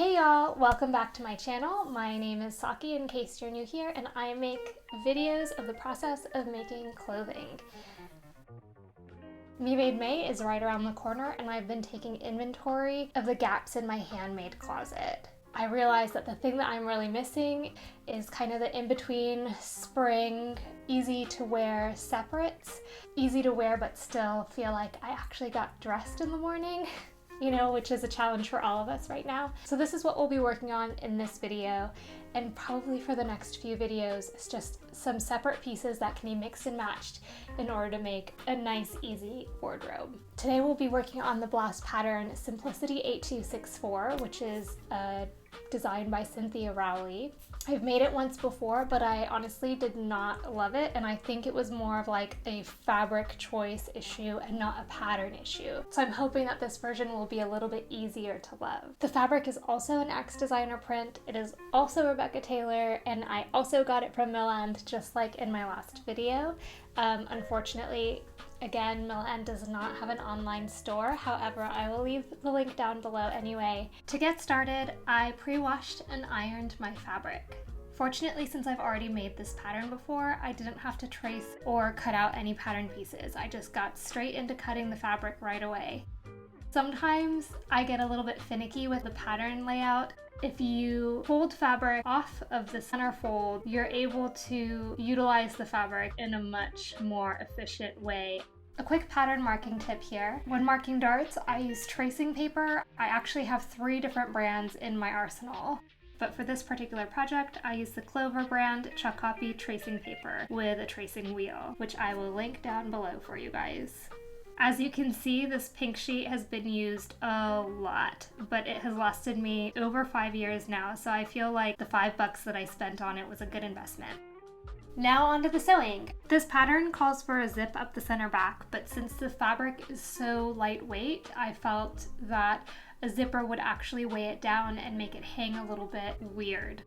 Hey y'all, welcome back to my channel. My name is Saki in case you're new here, and I make videos of the process of making clothing. Me Made May is right around the corner, and I've been taking inventory of the gaps in my handmade closet. I realized that the thing that I'm really missing is kind of the in-between spring, easy to wear separates. Easy to wear but still feel like I actually got dressed in the morning. Which is a challenge for all of us right now. So this is what we'll be working on in this video, and probably for the next few videos. It's just some separate pieces that can be mixed and matched in order to make a nice, easy wardrobe. Today we'll be working on the blouse pattern Simplicity 8264, which is designed by Cynthia Rowley. I've made it once before, but I honestly did not love it, and I think it was more of like a fabric choice issue and not a pattern issue. So I'm hoping that this version will be a little bit easier to love. The fabric is also an X designer print. It is also Rebecca Taylor, and I also got it from Mill End, just like in my last video. Unfortunately, again, Mill End does not have an online store. However, I will leave the link down below anyway. To get started, I pre-washed and ironed my fabric. Fortunately, since I've already made this pattern before, I didn't have to trace or cut out any pattern pieces. I just got straight into cutting the fabric right away. Sometimes I get a little bit finicky with the pattern layout. If you fold fabric off of the center fold, you're able to utilize the fabric in a much more efficient way. A quick pattern marking tip here. When marking darts, I use tracing paper. I actually have 3 different brands in my arsenal. But for this particular project, I use the Clover brand Chuck Copy tracing paper with a tracing wheel, which I will link down below for you guys. As you can see, this pink sheet has been used a lot, but it has lasted me over 5 years now, so I feel like the $5 that I spent on it was a good investment. Now onto the sewing. This pattern calls for a zip up the center back, but since the fabric is so lightweight, I felt that a zipper would actually weigh it down and make it hang a little bit weird.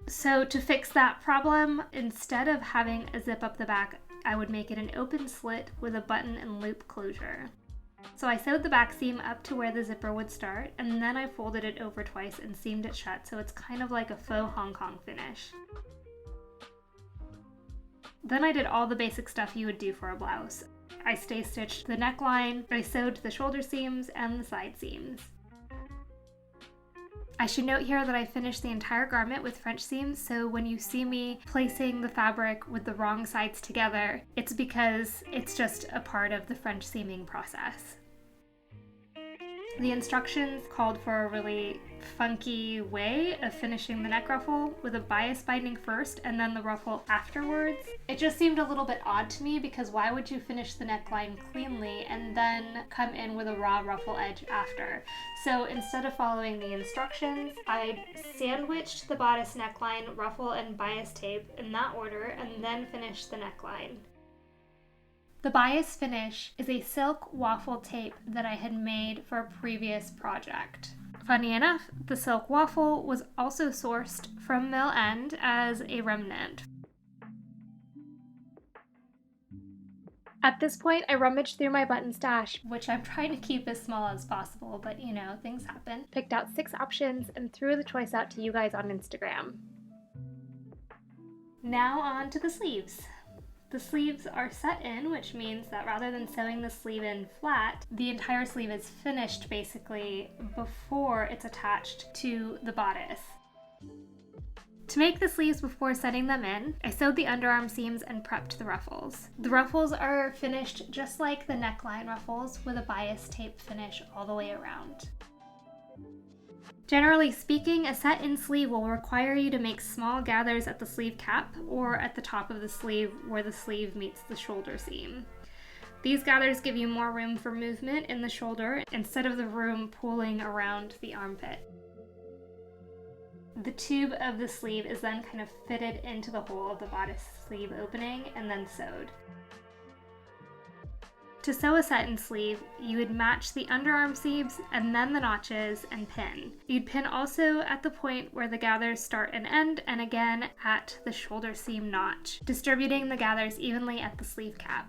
So to fix that problem, instead of having a zip up the back, I would make it an open slit with a button and loop closure. So I sewed the back seam up to where the zipper would start, and then I folded it over twice and seamed it shut, so it's kind of like a faux Hong Kong finish. Then I did all the basic stuff you would do for a blouse. I stay stitched the neckline, I sewed the shoulder seams and the side seams. I should note here that I finished the entire garment with French seams, so when you see me placing the fabric with the wrong sides together, it's because it's just a part of the French seaming process. The instructions called for a really funky way of finishing the neck ruffle with a bias binding first and then the ruffle afterwards. It just seemed a little bit odd to me because why would you finish the neckline cleanly and then come in with a raw ruffle edge after? So instead of following the instructions, I sandwiched the bodice neckline, ruffle, and bias tape in that order and then finished the neckline. The bias finish is a silk waffle tape that I had made for a previous project. Funny enough, the silk waffle was also sourced from Mill End as a remnant. At this point, I rummaged through my button stash, which I'm trying to keep as small as possible, but things happen. Picked out 6 options and threw the choice out to you guys on Instagram. Now on to the sleeves. The sleeves are set in, which means that rather than sewing the sleeve in flat, the entire sleeve is finished basically before it's attached to the bodice. To make the sleeves before setting them in, I sewed the underarm seams and prepped the ruffles. The ruffles are finished just like the neckline ruffles with a bias tape finish all the way around. Generally speaking, a set-in sleeve will require you to make small gathers at the sleeve cap or at the top of the sleeve where the sleeve meets the shoulder seam. These gathers give you more room for movement in the shoulder instead of the room pooling around the armpit. The tube of the sleeve is then kind of fitted into the hole of the bodice sleeve opening and then sewed. To sew a set-in sleeve, you would match the underarm seams and then the notches and pin. You'd pin also at the point where the gathers start and end, and again at the shoulder seam notch, distributing the gathers evenly at the sleeve cap.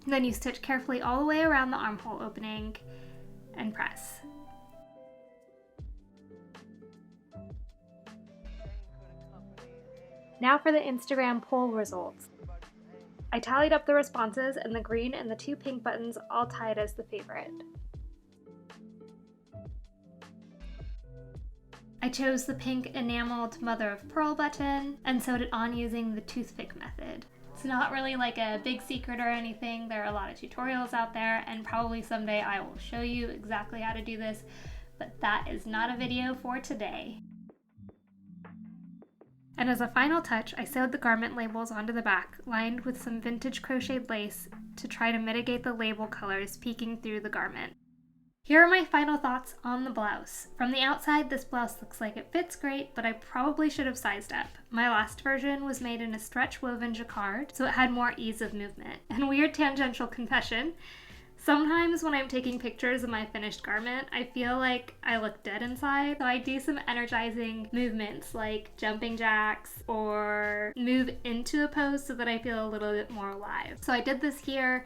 Then you stitch carefully all the way around the armhole opening, and press. Now for the Instagram poll results. I tallied up the responses, and the green and the 2 pink buttons all tied as the favorite. I chose the pink enameled mother of pearl button and sewed it on using the toothpick method. It's not really like a big secret or anything. There are a lot of tutorials out there, and probably someday I will show you exactly how to do this, but that is not a video for today. And as a final touch, I sewed the garment labels onto the back, lined with some vintage crocheted lace to try to mitigate the label colors peeking through the garment. Here are my final thoughts on the blouse. From the outside, this blouse looks like it fits great, but I probably should have sized up. My last version was made in a stretch woven jacquard, so it had more ease of movement. And weird tangential confession, sometimes when I'm taking pictures of my finished garment, I feel like I look dead inside, so I do some energizing movements like jumping jacks or move into a pose so that I feel a little bit more alive. So I did this here,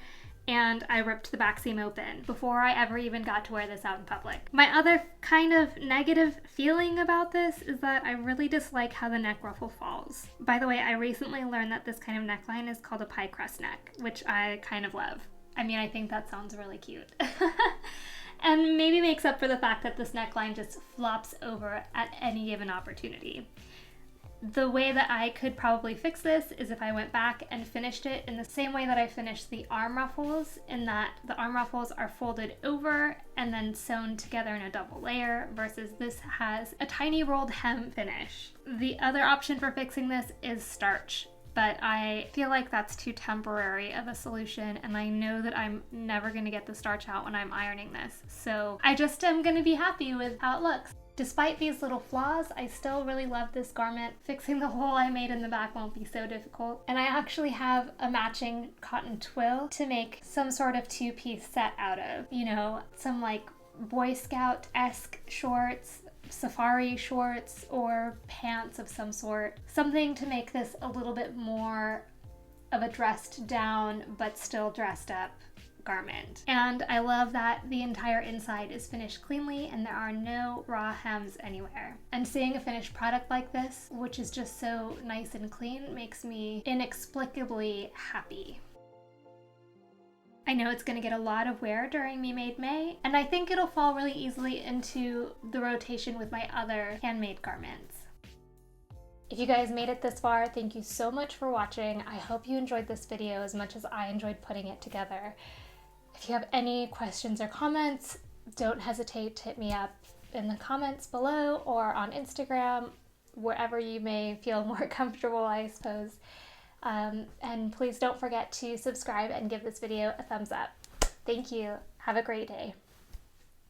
and I ripped the back seam open before I ever even got to wear this out in public. My other kind of negative feeling about this is that I really dislike how the neck ruffle falls. By the way, I recently learned that this kind of neckline is called a pie crust neck, which I kind of love. I mean, I think that sounds really cute. And maybe makes up for the fact that this neckline just flops over at any given opportunity. The way that I could probably fix this is if I went back and finished it in the same way that I finished the arm ruffles, in that the arm ruffles are folded over and then sewn together in a double layer, versus this has a tiny rolled hem finish. The other option for fixing this is starch, but I feel like that's too temporary of a solution, and I know that I'm never going to get the starch out when I'm ironing this, so I just am going to be happy with how it looks. Despite these little flaws, I still really love this garment. Fixing the hole I made in the back won't be so difficult. And I actually have a matching cotton twill to make some sort of 2-piece set out of. You know, some like Boy Scout-esque shorts, safari shorts, or pants of some sort. Something to make this a little bit more of a dressed down but still dressed up garment. And I love that the entire inside is finished cleanly and there are no raw hems anywhere. And seeing a finished product like this, which is just so nice and clean, makes me inexplicably happy. I know it's going to get a lot of wear during Me Made May, and I think it'll fall really easily into the rotation with my other handmade garments. If you guys made it this far, thank you so much for watching. I hope you enjoyed this video as much as I enjoyed putting it together. If you have any questions or comments, don't hesitate to hit me up in the comments below or on Instagram, wherever you may feel more comfortable, I suppose. And please don't forget to subscribe and give this video a thumbs up. Thank you. Have a great day.